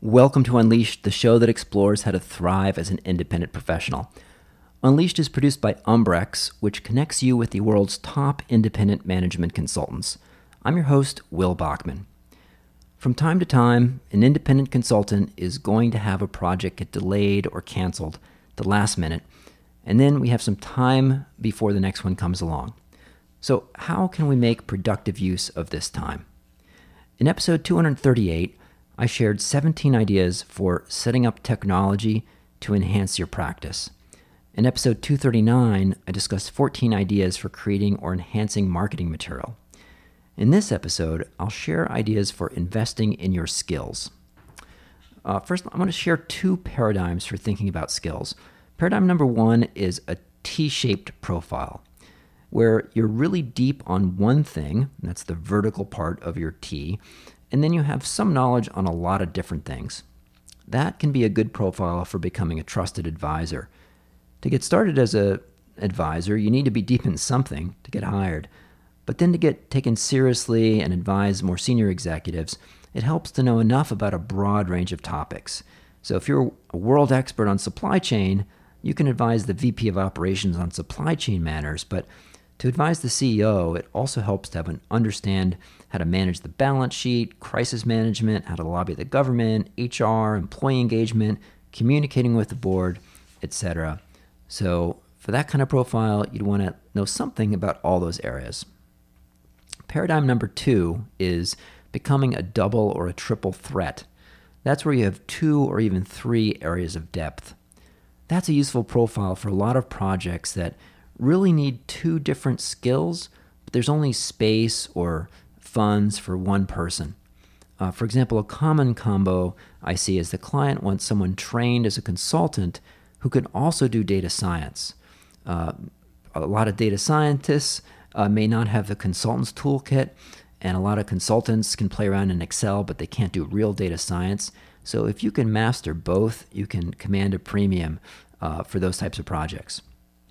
Welcome to Unleashed, the show that explores how to thrive as an independent professional. Unleashed is produced by Umbrex, which connects you with the world's top independent management consultants. I'm your host, Will Bachman. From time to time, an independent consultant is going to have a project get delayed or canceled at the last minute, and then we have some time before the next one comes along. So how can we make productive use of this time? In episode 238, I shared 17 ideas for setting up technology to enhance your practice. In episode 239, I discussed 14 ideas for creating or enhancing marketing material. In this episode, I'll share ideas for investing in your skills. First, I want to share two paradigms for thinking about skills. Paradigm number one is a T-shaped profile, where you're really deep on one thing, that's the vertical part of your T, and then you have some knowledge on a lot of different things. That can be a good profile for becoming a trusted advisor. To get started as an advisor, you need to be deep in something to get hired. But then to get taken seriously and advise more senior executives, it helps to know enough about a broad range of topics. So if you're a world expert on supply chain, you can advise the VP of operations on supply chain matters, but to advise the CEO, it also helps to understand how to manage the balance sheet, crisis management, how to lobby the government, HR, employee engagement, communicating with the board, etc. So for that kind of profile, you'd want to know something about all those areas. Paradigm number two is becoming a double or a triple threat. That's where you have 2 or even 3 areas of depth. That's a useful profile for a lot of projects that really need 2 different skills, but there's only space or funds for one person. For example, a common combo I see is the client wants someone trained as a consultant who can also do data science. A lot of data scientists may not have the consultant's toolkit, and a lot of consultants can play around in Excel, but they can't do real data science. So if you can master both, you can command a premium for those types of projects.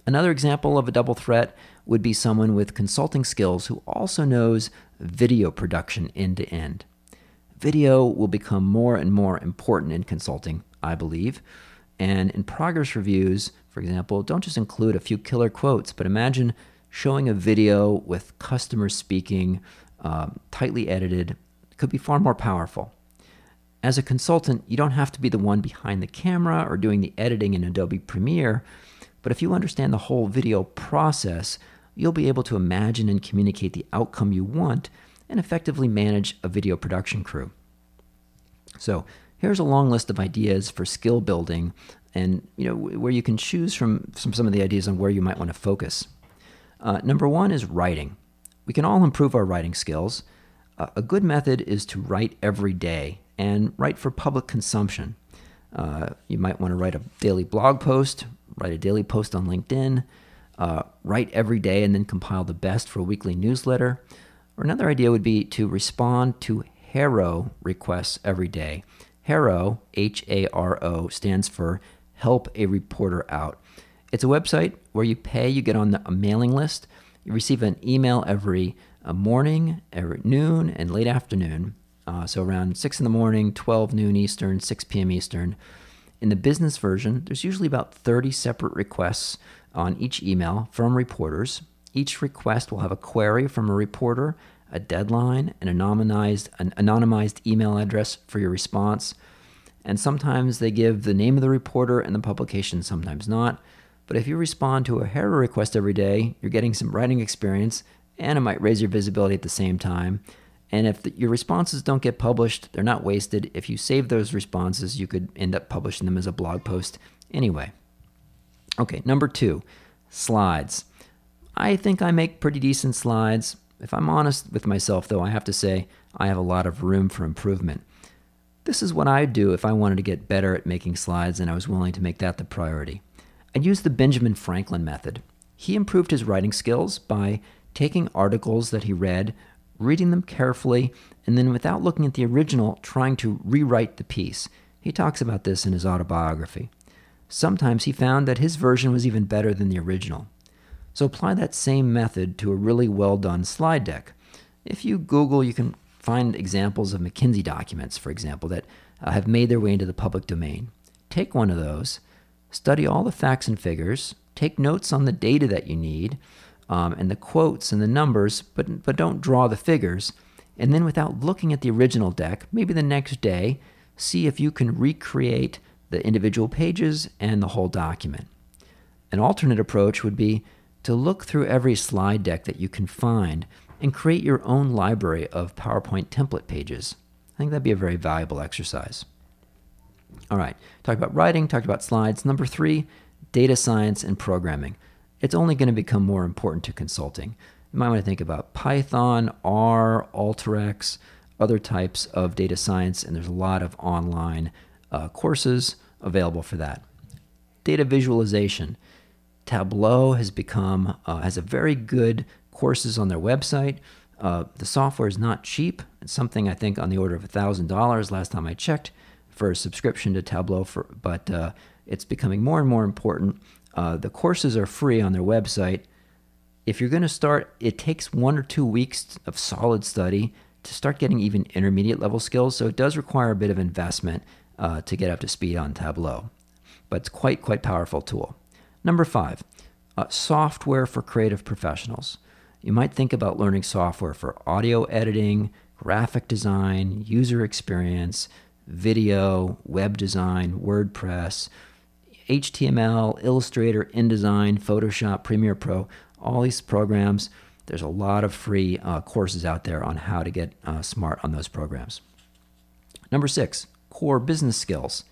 Another example of a double threat would be someone with consulting skills who also knows video production end to end. Video will become more and more important in consulting, I believe. And in progress reviews, for example, don't just include a few killer quotes, but imagine showing a video with customers speaking, tightly edited. It could be far more powerful. As a consultant, you don't have to be the one behind the camera or doing the editing in Adobe Premiere, but if you understand the whole video process, you'll be able to imagine and communicate the outcome you want and effectively manage a video production crew. So here's a long list of ideas for skill building and where you can choose from some of the ideas on where you might want to focus. Number one is writing. We can all improve our writing skills. A good method is to write every day and write for public consumption. You might want to write a daily blog post, write a daily post on LinkedIn, write every day and then compile the best for a weekly newsletter. Or another idea would be to respond to HARO requests every day. HARO, H-A-R-O, stands for Help a Reporter Out. It's a website where you get on a mailing list. You receive an email every morning, every noon, and late afternoon. So around 6 in the morning, 12 noon Eastern, 6 p.m. Eastern. In the business version, there's usually about 30 separate requests on each email from reporters. Each request will have a query from a reporter, a deadline, an anonymized email address for your response. And sometimes they give the name of the reporter and the publication, sometimes not. But if you respond to a HARO request every day, you're getting some writing experience, and it might raise your visibility at the same time. And if your responses don't get published, they're not wasted. If you save those responses, you could end up publishing them as a blog post anyway. Okay, number 2, slides. I think I make pretty decent slides. If I'm honest with myself, though, I have to say I have a lot of room for improvement. This is what I'd do if I wanted to get better at making slides and I was willing to make that the priority. I'd use the Benjamin Franklin method. He improved his writing skills by taking articles that he read, reading them carefully, and then without looking at the original, trying to rewrite the piece. He talks about this in his autobiography. Sometimes he found that his version was even better than the original. So apply that same method to a really well-done slide deck. If you Google, you can find examples of McKinsey documents, for example, that have made their way into the public domain. Take one of those, study all the facts and figures, take notes on the data that you need, and the quotes and the numbers, but don't draw the figures. And then without looking at the original deck, maybe the next day, see if you can recreate the individual pages and the whole document. An alternate approach would be to look through every slide deck that you can find and create your own library of PowerPoint template pages. I think that'd be a very valuable exercise. All right, talked about writing, talked about slides. Number 3, data science and programming. It's only going to become more important to consulting. You might want to think about Python, R, Alteryx, other types of data science, and there's a lot of online courses available for that. Data visualization. Tableau has has a very good courses on their website. The software is not cheap. It's something I think on the order of $1,000 last time I checked for a subscription to Tableau, but it's becoming more and more important. The courses are free on their website. If you're going to start, it takes 1 or 2 weeks of solid study to start getting even intermediate level skills, so it does require a bit of investment to get up to speed on Tableau. But it's quite powerful tool. Number 5, software for creative professionals. You might think about learning software for audio editing, graphic design, user experience, video, web design, WordPress, HTML, Illustrator, InDesign, Photoshop, Premiere Pro, all these programs. There's a lot of free courses out there on how to get smart on those programs. Number 6, core business skills.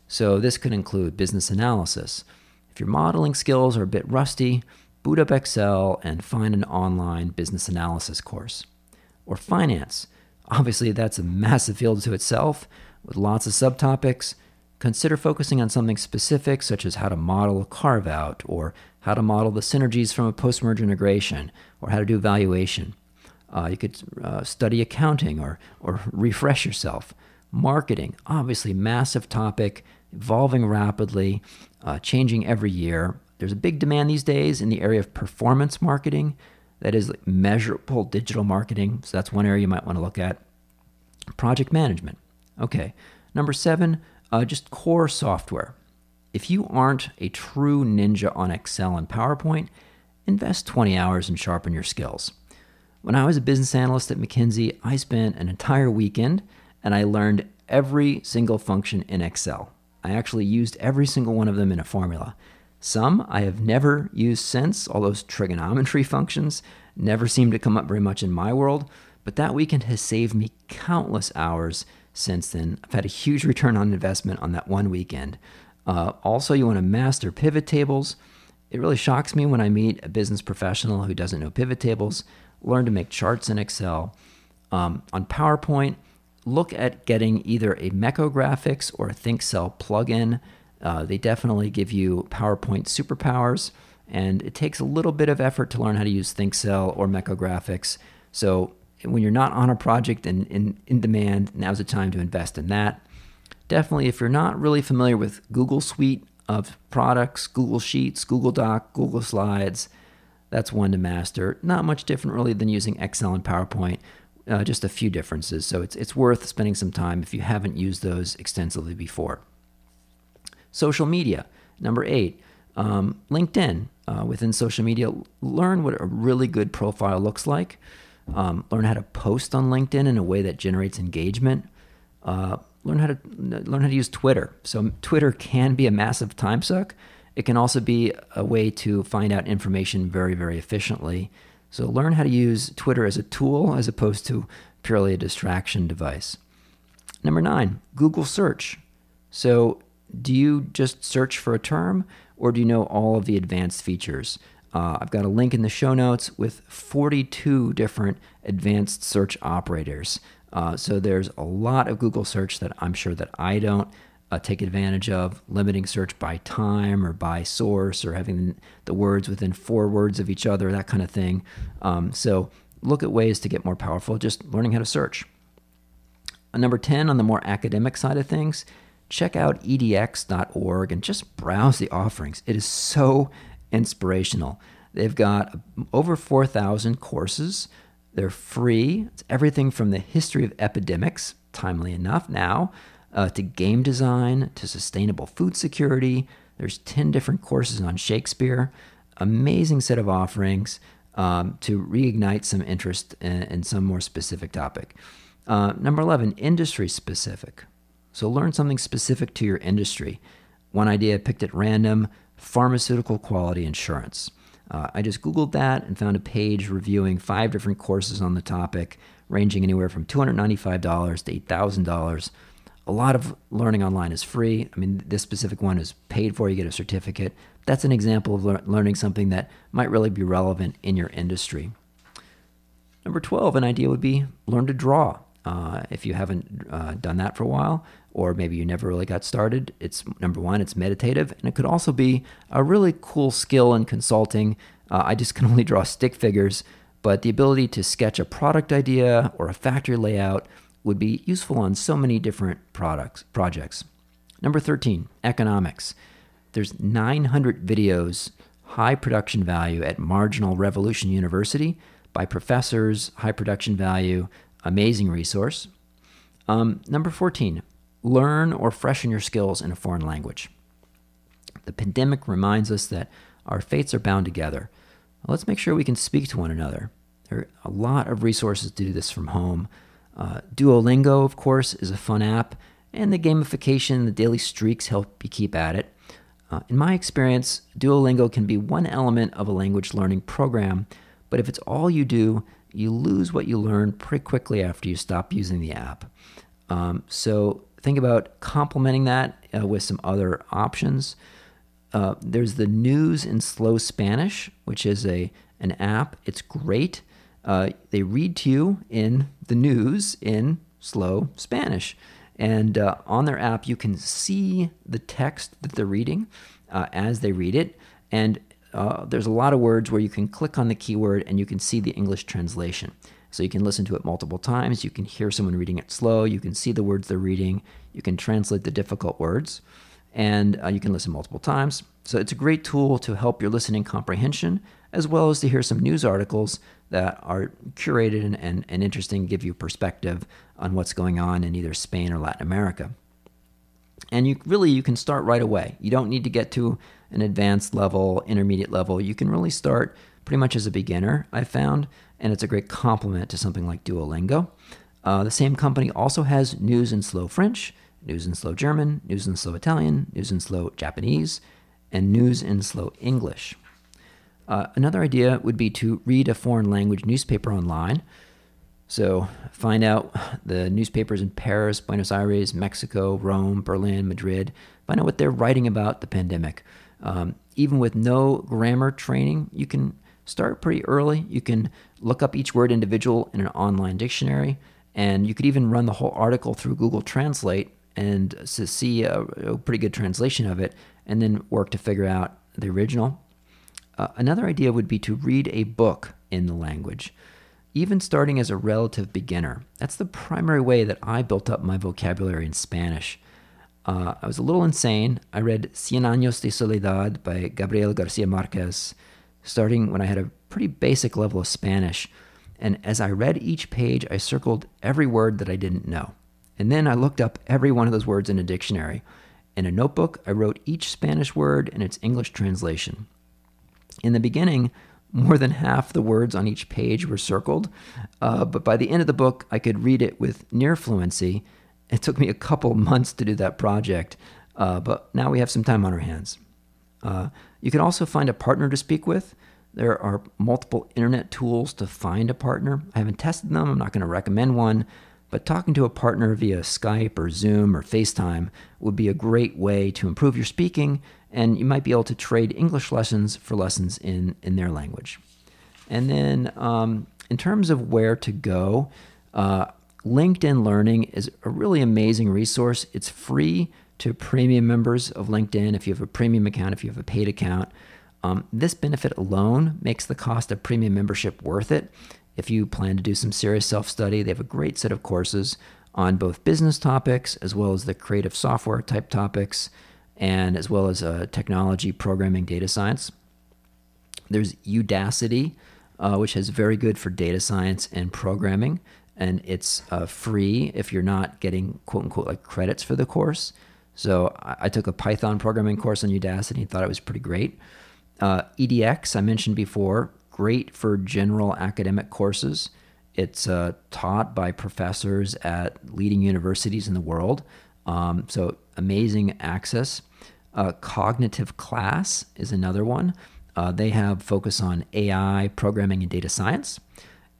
So this could include business analysis. If your modeling skills are a bit rusty, boot up Excel and find an online business analysis course. Or finance. Obviously, that's a massive field to itself with lots of subtopics. Consider focusing on something specific, such as how to model a carve-out, or how to model the synergies from a post-merger integration, or how to do valuation. You could study accounting or refresh yourself. Marketing, obviously massive topic, evolving rapidly, changing every year. There's a big demand these days in the area of performance marketing, that is like measurable digital marketing. So that's one area you might want to look at. Project management. Okay. Number 7, just core software. If you aren't a true ninja on Excel and PowerPoint, invest 20 hours and sharpen your skills. When I was a business analyst at McKinsey, I spent an entire weekend and I learned every single function in Excel. I actually used every single one of them in a formula. Some I have never used since. All those trigonometry functions never seem to come up very much in my world, but that weekend has saved me countless hours since then. I've had a huge return on investment on that one weekend. Also, you want to master pivot tables. It really shocks me when I meet a business professional who doesn't know pivot tables. Learn to make charts in Excel. On PowerPoint, look at getting either a Meco Graphics or a ThinkCell plugin. They definitely give you PowerPoint superpowers, and it takes a little bit of effort to learn how to use ThinkCell or Meco Graphics. So when you're not on a project and in demand, now's the time to invest in that. Definitely, if you're not really familiar with Google Suite of products, Google Sheets, Google Doc, Google Slides, that's one to master. Not much different really than using Excel and PowerPoint, just a few differences. So it's worth spending some time if you haven't used those extensively before. Social media. Number 8, LinkedIn. Within social media, learn what a really good profile looks like. Learn how to post on LinkedIn in a way that generates engagement. Learn how to use Twitter. So Twitter can be a massive time suck. It can also be a way to find out information very, very efficiently. So learn how to use Twitter as a tool as opposed to purely a distraction device. Number 9, Google search. So do you just search for a term, or do you know all of the advanced features? I've got a link in the show notes with 42 different advanced search operators. So there's a lot of Google search that I'm sure that I don't take advantage of, limiting search by time or by source or having the words within 4 words of each other, that kind of thing. So look at ways to get more powerful, just learning how to search. Number 10, on the more academic side of things, check out edx.org and just browse the offerings. It is so inspirational. They've got over 4,000 courses, They're free. It's everything from the history of epidemics, timely enough now, to game design, to sustainable food security. There's 10 different courses on Shakespeare. Amazing set of offerings to reignite some interest in some more specific topic. Number 11, industry specific. So learn something specific to your industry. One idea I picked at random, pharmaceutical quality insurance. I just Googled that and found a page reviewing 5 different courses on the topic, ranging anywhere from $295 to $8,000. A lot of learning online is free. I mean, this specific one is paid for. You get a certificate. That's an example of learning something that might really be relevant in your industry. Number 12, an idea would be learn to draw. If you haven't done that for a while, or maybe you never really got started, it's number 1, it's meditative, and it could also be a really cool skill in consulting. I just can only draw stick figures, but the ability to sketch a product idea or a factory layout would be useful on so many different projects. Number 13, economics. There's 900 videos, high production value at Marginal Revolution University by professors, high production value, amazing resource. Number 14, learn or freshen your skills in a foreign language. The pandemic reminds us that our fates are bound together. Let's make sure we can speak to one another. There are a lot of resources to do this from home. Duolingo, of course, is a fun app, and the gamification, the daily streaks help you keep at it. In my experience, Duolingo can be one element of a language learning program, but if it's all you do, you lose what you learn pretty quickly after you stop using the app. So think about complementing that with some other options. There's the News in Slow Spanish, which is an app. It's great. They read to you in the news in slow Spanish. And on their app, you can see the text that they're reading as they read it. And there's a lot of words where you can click on the keyword and you can see the English translation. So you can listen to it multiple times. You can hear someone reading it slow. You can see the words they're reading. You can translate the difficult words. And you can listen multiple times. So it's a great tool to help your listening comprehension, as well as to hear some news articles that are curated and interesting, give you perspective on what's going on in either Spain or Latin America. And you can start right away. You don't need to get to an advanced level, intermediate level. You can really start pretty much as a beginner, I've found, and it's a great complement to something like Duolingo. The same company also has News in Slow French, News in Slow German, News in Slow Italian, News in Slow Japanese, and News in Slow English. Another idea would be to read a foreign language newspaper online. So find out the newspapers in Paris, Buenos Aires, Mexico, Rome, Berlin, Madrid. Find out what they're writing about the pandemic. Even with no grammar training, you can start pretty early. You can look up each word individual in an online dictionary, and you could even run the whole article through Google Translate and to see a pretty good translation of it, and then work to figure out the original. Another idea would be to read a book in the language, even starting as a relative beginner. That's the primary way that I built up my vocabulary in Spanish. I was a little insane. I read Cien Años de Soledad by Gabriel Garcia Marquez, starting when I had a pretty basic level of Spanish. And as I read each page, I circled every word that I didn't know. And then I looked up every one of those words in a dictionary. In a notebook, I wrote each Spanish word and its English translation. In the beginning, more than half the words on each page were circled, but by the end of the book, I could read it with near fluency. It took me a couple months to do that project, but now we have some time on our hands. You can also find a partner to speak with. There are multiple internet tools to find a partner. I haven't tested them. I'm not going to recommend one, but talking to a partner via Skype or Zoom or FaceTime would be a great way to improve your speaking, and you might be able to trade English lessons for lessons in their language. And then in terms of where to go, LinkedIn Learning is a really amazing resource. It's free to premium members of LinkedIn if you have a premium account, if you have a paid account. This benefit alone makes the cost of premium membership worth it. If you plan to do some serious self-study, they have a great set of courses on both business topics as well as the creative software type topics, and as well as technology, programming, data science. There's Udacity. which is very good for data science and programming. And it's free if you're not getting quote unquote like credits for the course. So I took a Python programming course on Udacity and thought it was pretty great. EDX, I mentioned before, great for general academic courses. It's taught by professors at leading universities in the world. So amazing access. Cognitive Class is another one. They have focus on AI, programming, and data science.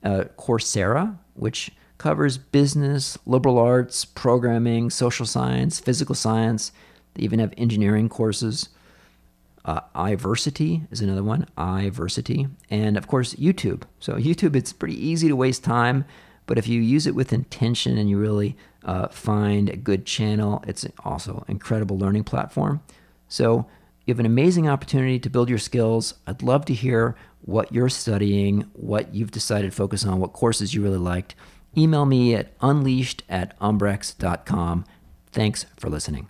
Coursera, which covers business, liberal arts, programming, social science, physical science. They even have engineering courses. Iversity is another one, Iversity. And of course, YouTube. So YouTube, it's pretty easy to waste time, but if you use it with intention and you really find a good channel, it's also an incredible learning platform. So you have an amazing opportunity to build your skills. I'd love to hear what you're studying, what you've decided to focus on, what courses you really liked. Email me at unleashed@umbrex.com. Thanks for listening.